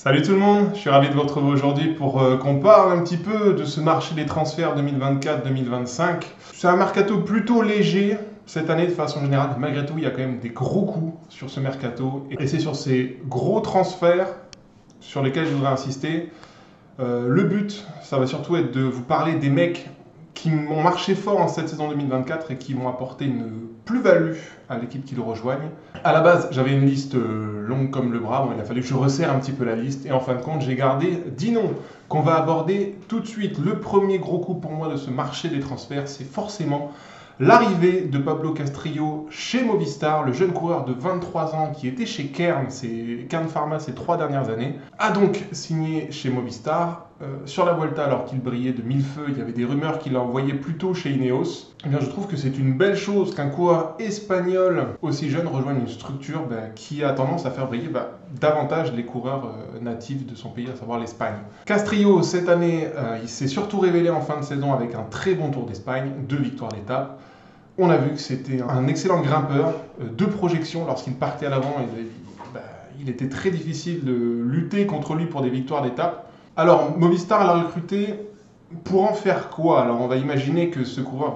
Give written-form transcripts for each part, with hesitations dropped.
Salut tout le monde, je suis ravi de vous retrouver aujourd'hui pour qu'on parle un petit peu de ce marché des transferts 2024-2025. C'est un mercato plutôt léger cette année de façon générale. Malgré tout, il y a quand même des gros coups sur ce mercato. Et c'est sur ces gros transferts sur lesquels je voudrais insister. Le but, ça va surtout être de vous parler des mecs qui m'ont marché fort en cette saison 2024 et qui m'ont apporté une plus-value à l'équipe qui le rejoignent. À la base, j'avais une liste longue comme le bras. Bon, il a fallu que je resserre un petit peu la liste. Et en fin de compte, j'ai gardé 10 noms qu'on va aborder tout de suite. Le premier gros coup pour moi de ce marché des transferts, c'est forcément l'arrivée de Pablo Castrillo chez Movistar, le jeune coureur de 23 ans qui était chez Kern Pharma ces 3 dernières années, a donc signé chez Movistar. Sur la Vuelta, alors qu'il brillait de mille feux, il y avait des rumeurs qu'il l'envoyait plutôt chez Ineos. Eh bien, je trouve que c'est une belle chose qu'un coureur espagnol aussi jeune rejoigne une structure qui a tendance à faire briller davantage les coureurs natifs de son pays, à savoir l'Espagne. Castrillo, cette année, il s'est surtout révélé en fin de saison avec un très bon Tour d'Espagne, 2 victoires d'étape. On a vu que c'était un excellent grimpeur, 2 projections lorsqu'il partait à l'avant. Il était très difficile de lutter contre lui pour des victoires d'étape. Alors, Movistar l'a recruté pour en faire quoi? Alors, on va imaginer que ce coureur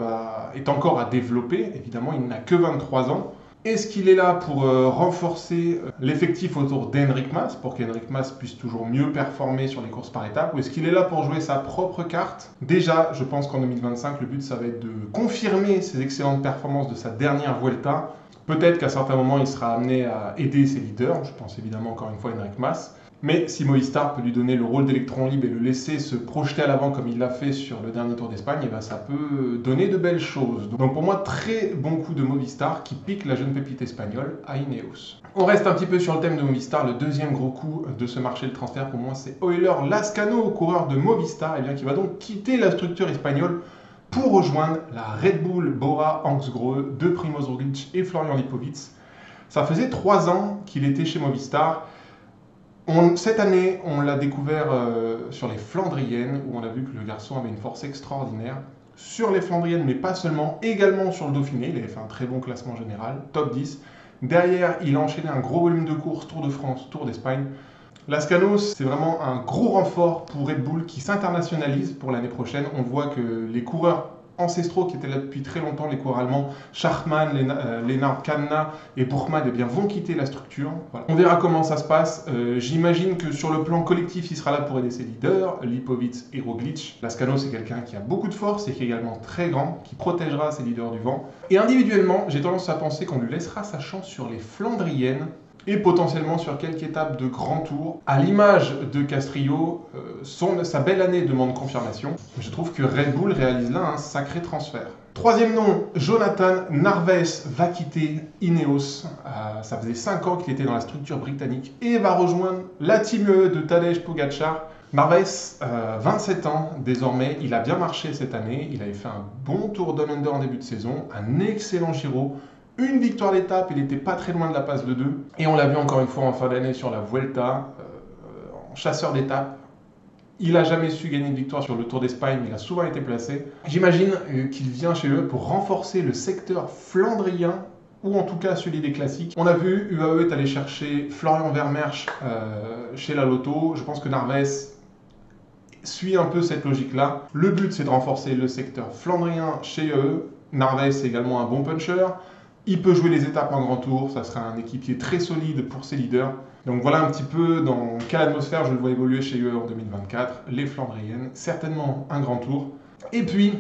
est encore à développer. Évidemment, il n'a que 23 ans. Est-ce qu'il est là pour renforcer l'effectif autour d'Enric Mas, pour qu'Enric Mas puisse toujours mieux performer sur les courses par étapes, ou est-ce qu'il est là pour jouer sa propre carte? Déjà, je pense qu'en 2025, le but, ça va être de confirmer ses excellentes performances de sa dernière Vuelta. Peut-être qu'à certains moments, il sera amené à aider ses leaders. Je pense évidemment encore une fois à Enric Mas. Mais si Movistar peut lui donner le rôle d'électron libre et le laisser se projeter à l'avant comme il l'a fait sur le dernier Tour d'Espagne, ça peut donner de belles choses. Donc pour moi, très bon coup de Movistar qui pique la jeune pépite espagnole à Ineos. On reste un petit peu sur le thème de Movistar. Le deuxième gros coup de ce marché de transfert pour moi, c'est Euler Lascano, coureur de Movistar, qui va donc quitter la structure espagnole pour rejoindre la Red Bull Bora-Hansgrohe de Primož Roglič et Florian Lipovic. Ça faisait 3 ans qu'il était chez Movistar. Cette année, on l'a découvert sur les Flandriennes, où on a vu que le garçon avait une force extraordinaire. Sur les Flandriennes, mais pas seulement, également sur le Dauphiné. Il avait fait un très bon classement général, top 10. Derrière, il a enchaîné un gros volume de courses, Tour de France, Tour d'Espagne. Lascano, c'est vraiment un gros renfort pour Red Bull qui s'internationalise pour l'année prochaine. On voit que les coureurs ancestraux qui étaient là depuis très longtemps, les coureurs allemands, Schachmann, Lennart Kämna et Buchmann, vont quitter la structure. Voilà. On verra comment ça se passe. J'imagine que sur le plan collectif, il sera là pour aider ses leaders, Lipovic et Roglič. Lascano, c'est quelqu'un qui a beaucoup de force et qui est également très grand, qui protégera ses leaders du vent. Et individuellement, j'ai tendance à penser qu'on lui laissera sa chance sur les Flandriennes et potentiellement sur quelques étapes de grand tour. À l'image de Castrillo, sa belle année demande confirmation. Je trouve que Red Bull réalise là un sacré transfert. Troisième nom, Jonathan Narvaez va quitter Ineos. Ça faisait 5 ans qu'il était dans la structure britannique et va rejoindre la Team UE de Tadej Pogačar. Narvaez, 27 ans désormais, il a bien marché cette année. Il avait fait un bon Tour Down Under en début de saison, un excellent Giro. Une victoire d'étape, il n'était pas très loin de la passe de 2. Et on l'a vu encore une fois en fin d'année sur la Vuelta, en chasseur d'étape. Il n'a jamais su gagner une victoire sur le Tour d'Espagne, mais il a souvent été placé. J'imagine qu'il vient chez eux pour renforcer le secteur flandrien, ou en tout cas celui des classiques. On a vu UAE est allé chercher Florian Vermeersch chez la Lotto. Je pense que Narvaez suit un peu cette logique-là. Le but, c'est de renforcer le secteur flandrien chez eux. Narvaez, c'est également un bon puncher. Il peut jouer les étapes en grand tour, ça sera un équipier très solide pour ses leaders. Donc voilà un petit peu dans quelle atmosphère je le vois évoluer chez eux en 2024. Les Flandriennes, certainement un grand tour. Et puis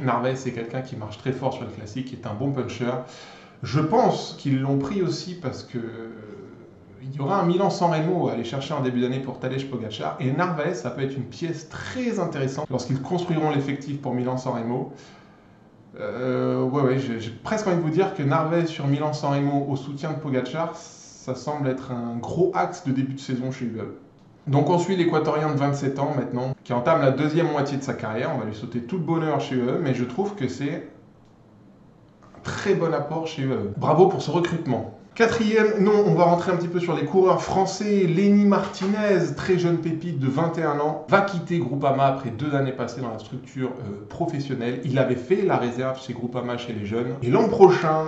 Narvaez, c'est quelqu'un qui marche très fort sur les classiques, qui est un bon puncher. Je pense qu'ils l'ont pris aussi parce que il y aura un Milan-San Remo à aller chercher en début d'année pour Tadej Pogačar. Et Narvaez, ça peut être une pièce très intéressante lorsqu'ils construiront l'effectif pour Milan-San Remo. J'ai presque envie de vous dire que Narvaez sur Milan-San Remo au soutien de Pogačar, ça semble être un gros axe de début de saison chez UAE. Donc on suit l'Équatorien de 27 ans maintenant, qui entame la deuxième moitié de sa carrière. On va lui sauter tout le bonheur chez UAE, mais je trouve que c'est un très bon apport chez UAE. Bravo pour ce recrutement. Quatrième, non, on va rentrer un petit peu sur les coureurs français. Lenny Martinez, très jeune pépite de 21 ans, va quitter Groupama après 2 années passées dans la structure professionnelle. Il avait fait la réserve chez Groupama chez les jeunes. Et l'an prochain,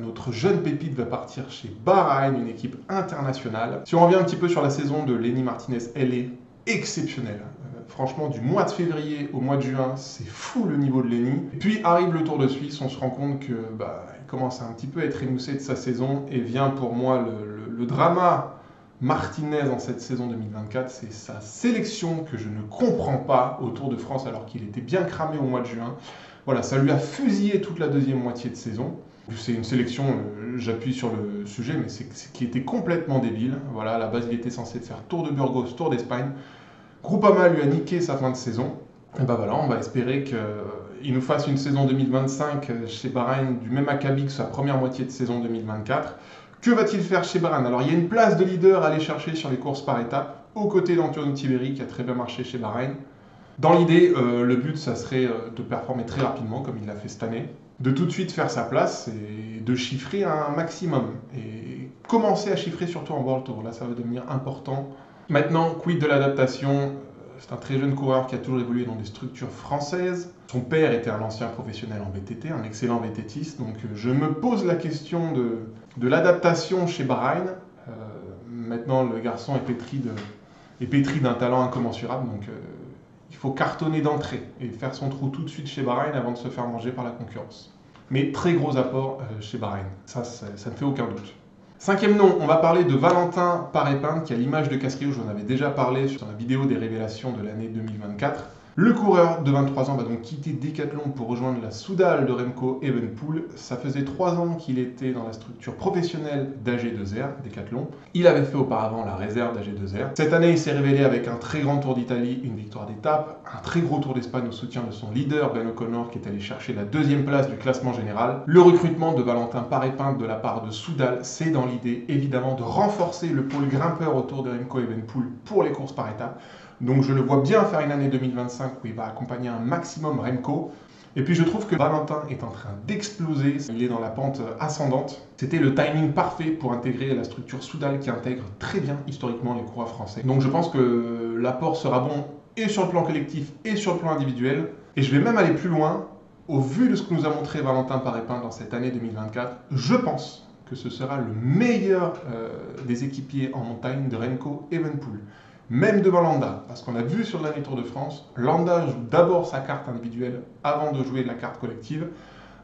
notre jeune pépite va partir chez Bahreïn, une équipe internationale. Si on revient un petit peu sur la saison de Lenny Martinez, elle est exceptionnelle. Franchement, du mois de février au mois de juin, c'est fou le niveau de Lenny. Et puis arrive le Tour de Suisse, on se rend compte que il commence à un petit peu être émoussé de sa saison et vient pour moi le drama Martinez en cette saison 2024, c'est sa sélection que je ne comprends pas au Tour de France alors qu'il était bien cramé au mois de juin. Voilà, ça lui a fusillé toute la deuxième moitié de saison. C'est une sélection, j'appuie sur le sujet, mais qui était complètement débile. Voilà, à la base, il était censé faire Tour de Burgos, Tour d'Espagne. Groupama lui a niqué sa fin de saison. Et voilà, on va espérer qu'il nous fasse une saison 2025 chez Bahreïn du même acabit que sa première moitié de saison 2024. Que va-t-il faire chez Bahreïn? Alors, il y a une place de leader à aller chercher sur les courses par étapes, aux côtés d'Antonio Tiberi, qui a très bien marché chez Bahreïn. Dans l'idée, le but, ça serait de performer très rapidement, comme il l'a fait cette année, de tout de suite faire sa place et de chiffrer un maximum. Et commencer à chiffrer surtout en World Tour, là, ça va devenir important. Maintenant, quid de l'adaptation? C'est un très jeune coureur qui a toujours évolué dans des structures françaises. Son père était un ancien professionnel en VTT, un excellent VTTiste. Donc je me pose la question de l'adaptation chez Bahreïn. Maintenant, le garçon est pétri d'un talent incommensurable. Donc il faut cartonner d'entrée et faire son trou tout de suite chez Bahreïn avant de se faire manger par la concurrence. Mais très gros apport chez Bahreïn. Ça ne fait aucun doute. Cinquième nom, on va parler de Valentin Paré-Pinte, qui a l'image de Castrillo, j'en avais déjà parlé sur la vidéo des révélations de l'année 2024. Le coureur de 23 ans va donc quitter Decathlon pour rejoindre la Soudal de Remco Evenepoel. Ça faisait 3 ans qu'il était dans la structure professionnelle d'AG2R, Decathlon. Il avait fait auparavant la réserve d'AG2R. Cette année, il s'est révélé avec un très grand Tour d'Italie, une victoire d'étape, un très gros Tour d'Espagne au soutien de son leader Ben O'Connor, qui est allé chercher la 2e place du classement général. Le recrutement de Valentin Paré-Pinte de la part de Soudal, c'est dans l'idée évidemment de renforcer le pôle grimpeur autour de Remco Evenepoel pour les courses par étapes. Donc je le vois bien faire une année 2025 où il va accompagner un maximum Remco. Et puis je trouve que Valentin est en train d'exploser, il est dans la pente ascendante. C'était le timing parfait pour intégrer la structure Soudal qui intègre très bien historiquement les coureurs français. Donc je pense que l'apport sera bon et sur le plan collectif et sur le plan individuel. Et je vais même aller plus loin, au vu de ce que nous a montré Valentin Paré-Pinte dans cette année 2024, je pense que ce sera le meilleur des équipiers en montagne de Remco Evenepoel. Même devant Landa, parce qu'on a vu sur le dernier Tour de France, Landa joue d'abord sa carte individuelle avant de jouer la carte collective.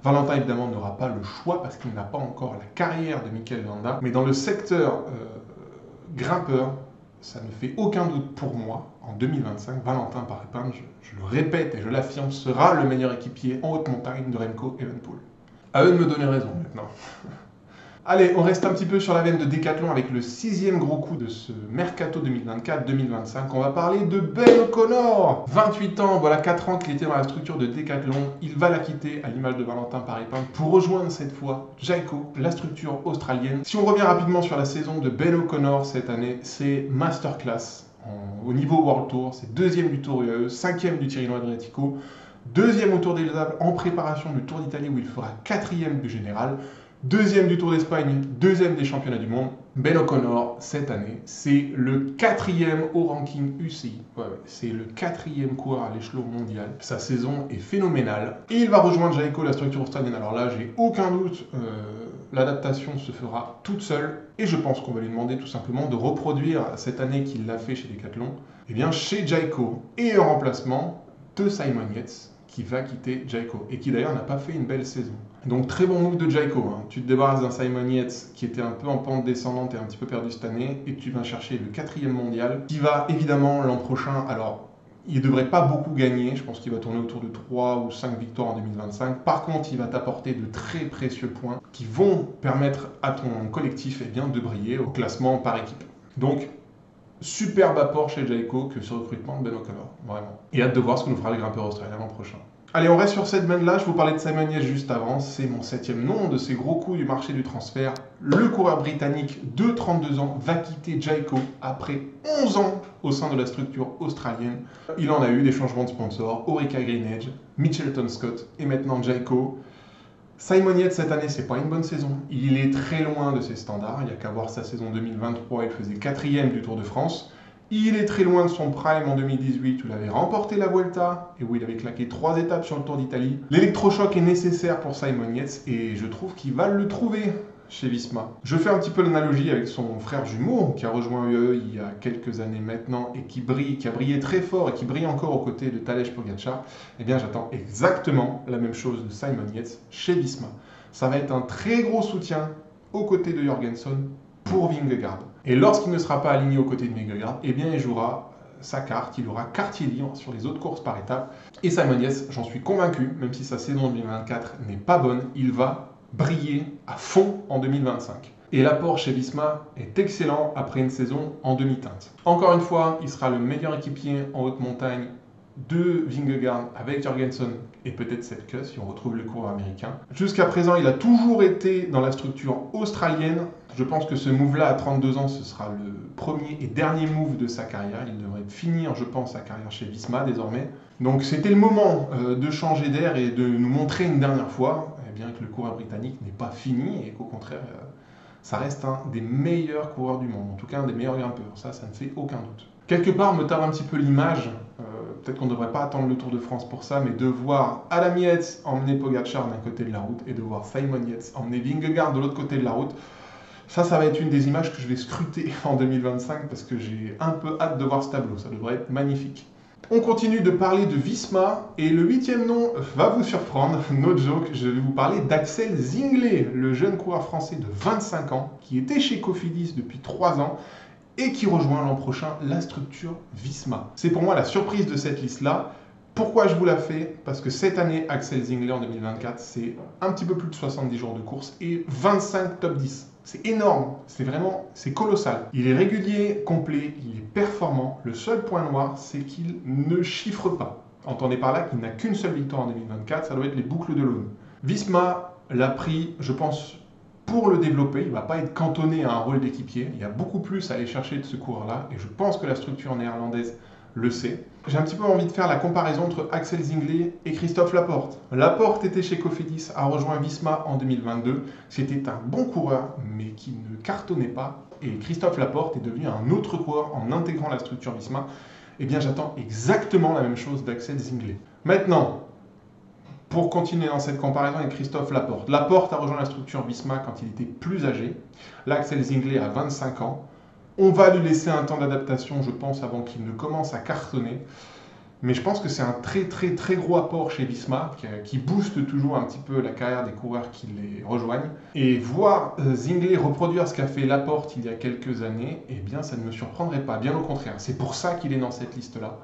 Valentin, évidemment, n'aura pas le choix parce qu'il n'a pas encore la carrière de Mikel Landa. Mais dans le secteur grimpeur, ça ne fait aucun doute pour moi, en 2025, Valentin Paré-Pinte, je le répète et je l'affirme, sera le meilleur équipier en haute montagne de Remco Evenepoel. À eux de me donner raison maintenant. Allez, on reste un petit peu sur la veine de Decathlon avec le 6e gros coup de ce Mercato 2024-2025. On va parler de Ben O'Connor. 28 ans, voilà 4 ans qu'il était dans la structure de Decathlon. Il va la quitter à l'image de Valentin Paré-Pinte pour rejoindre cette fois Jayco, la structure australienne. Si on revient rapidement sur la saison de Ben O'Connor cette année, c'est masterclass au niveau World Tour. C'est 2e du Tour UAE, 5e du Tirreno Adriatico, 2e au Tour des Alpes en préparation du Tour d'Italie où il fera 4e du général. 2e du Tour d'Espagne, 2e des championnats du monde. Ben O'Connor, cette année, c'est le 4e au ranking UCI. C'est le 4e coureur à l'échelon mondial. Sa saison est phénoménale. Et il va rejoindre Jayco, la structure australienne. Alors là, j'ai aucun doute, l'adaptation se fera toute seule. Et je pense qu'on va lui demander tout simplement de reproduire cette année qu'il l'a fait chez Decathlon, eh bien chez Jayco. Et en remplacement de Simon Yates, qui va quitter Jayco. Et qui d'ailleurs n'a pas fait une belle saison. Donc très bon move de Jayco, hein. Tu te débarrasses d'un Simon Yates qui était un peu en pente descendante et un petit peu perdu cette année, et tu vas chercher le 4e mondial, qui va évidemment l'an prochain, alors il ne devrait pas beaucoup gagner, je pense qu'il va tourner autour de 3 ou 5 victoires en 2025. Par contre, il va t'apporter de très précieux points qui vont permettre à ton collectif bien, de briller au classement par équipe. Donc, superbe apport chez Jayco que ce recrutement de Ben O'Connor, vraiment. Et hâte de voir ce que nous fera le grimpeur australien l'an prochain. Allez, on reste sur cette veine-là. Je vous parlais de Simon Yates juste avant. C'est mon 7e nom de ces gros coups du marché du transfert. Le coureur britannique de 32 ans va quitter Jayco après 11 ans au sein de la structure australienne. Il en a eu des changements de sponsors. Orica Greenedge, Mitchelton Scott et maintenant Jayco. Simon Yates, cette année, c'est pas une bonne saison. Il est très loin de ses standards. Il n'y a qu'à voir sa saison 2023, il faisait 4e du Tour de France. Il est très loin de son prime en 2018 où il avait remporté la Vuelta et où il avait claqué 3 étapes sur le Tour d'Italie. L'électrochoc est nécessaire pour Simon Yates et je trouve qu'il va le trouver chez Visma. Je fais un petit peu l'analogie avec son frère jumeau qui a rejoint UAE il y a quelques années maintenant et qui a brillé très fort et qui brille encore aux côtés de Tadej Pogacar. Eh bien, j'attends exactement la même chose de Simon Yates chez Visma. Ça va être un très gros soutien aux côtés de Jorgenson pour Vingegaard. Et lorsqu'il ne sera pas aligné aux côtés de Vingegaard, eh bien, il jouera sa carte, il aura quartier libre sur les autres courses par étapes. Et Simon Yates, j'en suis convaincu, même si sa saison 2024 n'est pas bonne, il va briller à fond en 2025. Et l'apport chez Visma est excellent après une saison en demi-teinte. Encore une fois, il sera le meilleur équipier en haute montagne de Vingegaard avec Jorgenson et peut-être Sepke si on retrouve le coureur américain. Jusqu'à présent, il a toujours été dans la structure australienne. Je pense que ce move-là à 32 ans, ce sera le premier et dernier move de sa carrière. Il devrait finir, je pense, sa carrière chez Visma désormais. Donc c'était le moment de changer d'air et de nous montrer une dernière fois bien que le coureur britannique n'est pas fini et qu'au contraire, ça reste un des meilleurs coureurs du monde, en tout cas un des meilleurs grimpeurs, ça ne fait aucun doute. Quelque part, me tarde un petit peu l'image, peut-être qu'on ne devrait pas attendre le Tour de France pour ça, mais de voir Adam Yates emmener Pogacar d'un côté de la route et de voir Simon Yates emmener Vingegaard de l'autre côté de la route, ça va être une des images que je vais scruter en 2025 parce que j'ai un peu hâte de voir ce tableau, ça devrait être magnifique. On continue de parler de Visma et le 8e nom va vous surprendre, no joke, je vais vous parler d'Axel Zingler, le jeune coureur français de 25 ans qui était chez Cofidis depuis 3 ans et qui rejoint l'an prochain la structure Visma. C'est pour moi la surprise de cette liste-là. Pourquoi je vous la fais? Parce que cette année, Axel Zingler en 2024, c'est un petit peu plus de 70 jours de course et 25 top 10. C'est énorme, c'est colossal. Il est régulier, complet, il est performant. Le seul point noir, c'est qu'il ne chiffre pas. Entendez par là qu'il n'a qu'une seule victoire en 2024, ça doit être les boucles de l'Aune. Visma l'a pris, je pense, pour le développer. Il ne va pas être cantonné à un rôle d'équipier. Il y a beaucoup plus à aller chercher de ce coureur-là et je pense que la structure néerlandaise le sait. J'ai un petit peu envie de faire la comparaison entre Axel Zingler et Christophe Laporte. Laporte était chez Cofidis, a rejoint Visma en 2022. C'était un bon coureur, mais qui ne cartonnait pas. Et Christophe Laporte est devenu un autre coureur en intégrant la structure Visma. Eh bien, j'attends exactement la même chose d'Axel Zingler. Maintenant, pour continuer dans cette comparaison avec Christophe Laporte. Laporte a rejoint la structure Visma quand il était plus âgé. Là, Axel Zingler a 25 ans. On va lui laisser un temps d'adaptation, je pense, avant qu'il ne commence à cartonner. Mais je pense que c'est un très gros apport chez Visma, qui booste toujours un petit peu la carrière des coureurs qui les rejoignent. Et voir Zingler reproduire ce qu'a fait Laporte il y a quelques années, eh bien ça ne me surprendrait pas, bien au contraire. C'est pour ça qu'il est dans cette liste-là.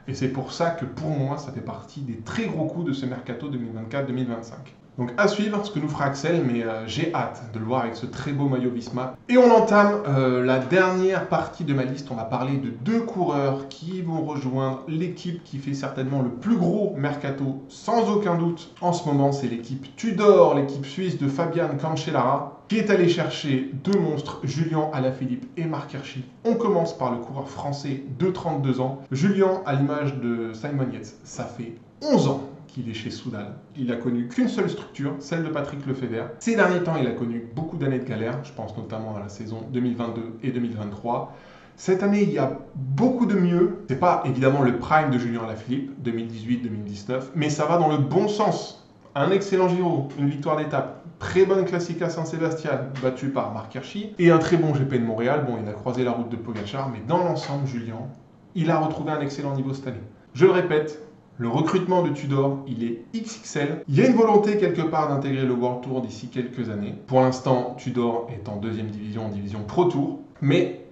Et c'est pour ça que pour moi, ça fait partie des très gros coups de ce mercato 2024-2025. Donc à suivre ce que nous fera Axel, mais j'ai hâte de le voir avec ce très beau maillot Visma. Et on entame la dernière partie de ma liste. On va parler de 2 coureurs qui vont rejoindre l'équipe qui fait certainement le plus gros mercato, sans aucun doute. En ce moment, c'est l'équipe Tudor, l'équipe suisse de Fabian Cancellara, qui est allé chercher 2 monstres, Julian Alaphilippe et Marc Hirschi. On commence par le coureur français de 32 ans. Julian, à l'image de Simon Yates, ça fait 11 ans qu'il est chez Soudal. Il a connu qu'une seule structure, celle de Patrick Lefebvre. Ces derniers temps, il a connu beaucoup d'années de galère, je pense notamment à la saison 2022 et 2023. Cette année, il y a beaucoup de mieux. C'est pas évidemment le prime de Julian Alaphilippe, 2018-2019, mais ça va dans le bon sens. Un excellent Giro, une victoire d'étape, très bonne Classica Saint-Sébastien, battue par Marc Hirschi, et un très bon GP de Montréal. Bon, il a croisé la route de Pogacar, mais dans l'ensemble, Julian, il a retrouvé un excellent niveau cette année. Je le répète, le recrutement de Tudor, il est XXL. Il y a une volonté quelque part d'intégrer le World Tour d'ici quelques années. Pour l'instant, Tudor est en 2e division, en division Pro Tour. Mais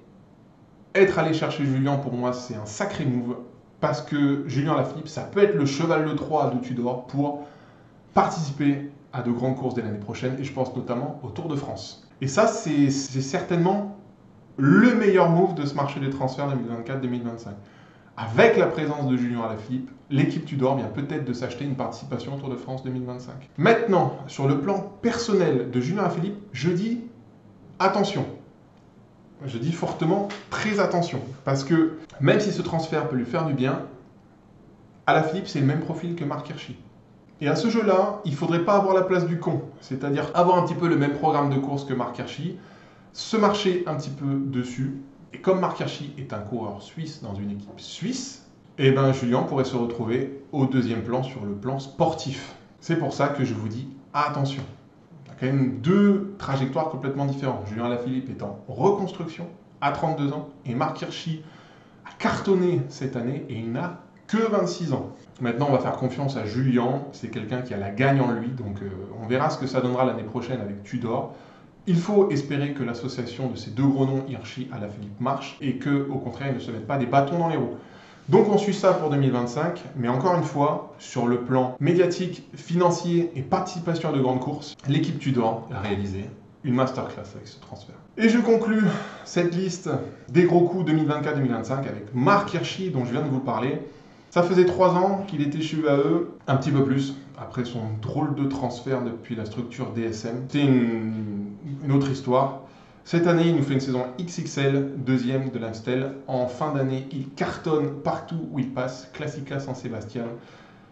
être allé chercher Julian, pour moi, c'est un sacré move. Parce que Julian Alaphilippe, ça peut être le cheval de Troie de Tudor pour participer à de grandes courses dès l'année prochaine. Et je pense notamment au Tour de France. Et ça, c'est certainement le meilleur move de ce marché des transferts 2024-2025. Avec la présence de Julian Alaphilippe, l'équipe Tudor vient peut-être de s'acheter une participation au Tour de France 2025. Maintenant, sur le plan personnel de Julian Alaphilippe, je dis attention. Je dis fortement très attention. Parce que même si ce transfert peut lui faire du bien, Alaphilippe, c'est le même profil que Marc Hirschi. Et à ce jeu-là, il ne faudrait pas avoir la place du con, c'est-à-dire avoir un petit peu le même programme de course que Marc Hirschi, se marcher un petit peu dessus. Et comme Marc Hirschi est un coureur suisse dans une équipe suisse, eh ben Julien pourrait se retrouver au deuxième plan sur le plan sportif. C'est pour ça que je vous dis attention. Il y a quand même deux trajectoires complètement différentes. Julien Alaphilippe est en reconstruction à 32 ans et Marc Hirschi a cartonné cette année et il n'a que 26 ans. Maintenant, on va faire confiance à Julien. C'est quelqu'un qui a la gagne en lui, donc on verra ce que ça donnera l'année prochaine avec Tudor. Il faut espérer que l'association de ces deux gros noms, Hirschi, Alaphilippe, marche et qu'au contraire, ils ne se mettent pas des bâtons dans les roues. Donc on suit ça pour 2025, mais encore une fois, sur le plan médiatique, financier et participation à de grandes courses, l'équipe Tudor a réalisé une masterclass avec ce transfert. Et je conclus cette liste des gros coups 2024-2025 avec Marc Hirschi, dont je viens de vous parler. Ça faisait 3 ans qu'il était chez UAE, un petit peu plus, après son drôle de transfert depuis la structure DSM. C'était une autre histoire. Cette année, il nous fait une saison XXL, deuxième de l'Amstel. En fin d'année, il cartonne partout où il passe. Classica San Sebastian,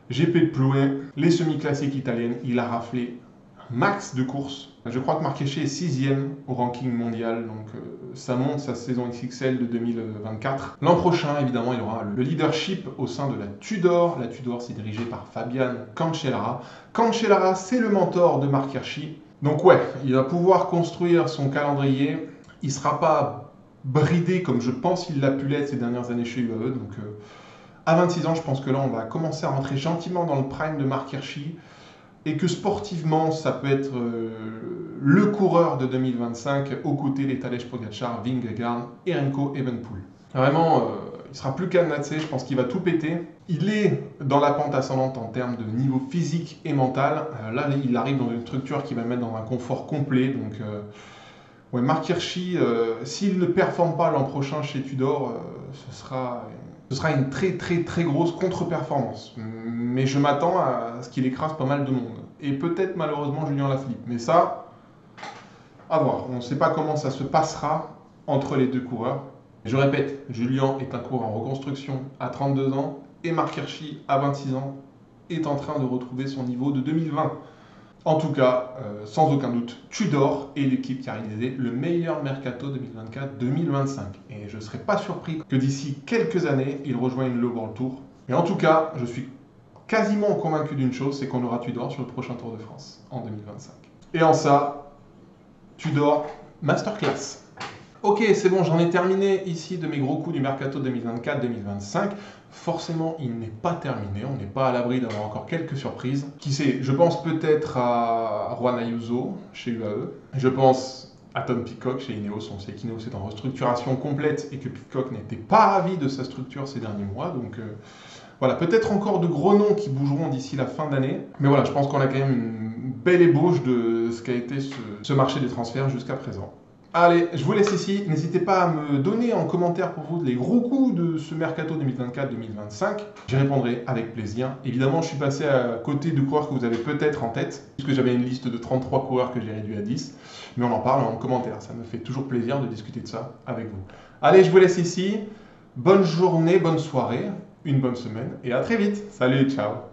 GP de Plouay, les semi-classiques italiennes. Il a raflé un max de courses. Je crois que Marc Hirschi est 6e au ranking mondial, donc ça monte sa saison XXL de 2024. L'an prochain, évidemment, il aura le leadership au sein de la Tudor. La Tudor, c'est dirigé par Fabian Cancellara. Cancellara, c'est le mentor de Marc Hirschi. Donc ouais, il va pouvoir construire son calendrier. Il ne sera pas bridé comme je pense qu'il l'a pu l'être ces dernières années chez UAE. Donc à 26 ans, je pense que là, on va commencer à rentrer gentiment dans le prime de Marc Hirschi. Et que sportivement, ça peut être le coureur de 2025 aux côtés des Tadej Pogacar, Vingegaard et Remco Evenepoel. Vraiment, il sera plus cadenassé, je pense qu'il va tout péter. Il est dans la pente ascendante en termes de niveau physique et mental. Là, il arrive dans une structure qui va le mettre dans un confort complet. Donc, ouais, Marc Hirschi, s'il ne performe pas l'an prochain chez Tudor, ce sera une très très très grosse contre-performance. Mais je m'attends à ce qu'il écrase pas mal de monde. Et peut-être malheureusement Julien Alaphilippe. Mais ça, à voir. On ne sait pas comment ça se passera entre les deux coureurs. Je répète, Julien est un coureur en reconstruction à 32 ans et Marc Hirschi à 26 ans est en train de retrouver son niveau de 2020. En tout cas, sans aucun doute, Tudor est l'équipe qui a réalisé le meilleur mercato 2024-2025. Et je ne serais pas surpris que d'ici quelques années, il rejoigne le World Tour. Mais en tout cas, je suis quasiment convaincu d'une chose, c'est qu'on aura Tudor sur le prochain Tour de France en 2025. Et en ça, Tudor Masterclass. Ok, c'est bon, j'en ai terminé ici de mes gros coups du mercato 2024-2025. Forcément, il n'est pas terminé, on n'est pas à l'abri d'avoir encore quelques surprises. Qui sait, je pense peut-être à Juan Ayuso chez UAE. Je pense à Tom Pidcock chez Ineos. On sait qu'Ineos est en restructuration complète et que Pidcock n'était pas ravi de sa structure ces derniers mois. Donc voilà, peut-être encore de gros noms qui bougeront d'ici la fin d'année. Mais voilà, je pense qu'on a quand même une belle ébauche de ce qu'a été ce marché des transferts jusqu'à présent. Allez, je vous laisse ici. N'hésitez pas à me donner en commentaire pour vous les gros coups de ce mercato 2024-2025. J'y répondrai avec plaisir. Évidemment, je suis passé à côté de coureurs que vous avez peut-être en tête, puisque j'avais une liste de 33 coureurs que j'ai réduit à 10. Mais on en parle en commentaire. Ça me fait toujours plaisir de discuter de ça avec vous. Allez, je vous laisse ici. Bonne journée, bonne soirée, une bonne semaine et à très vite. Salut, ciao.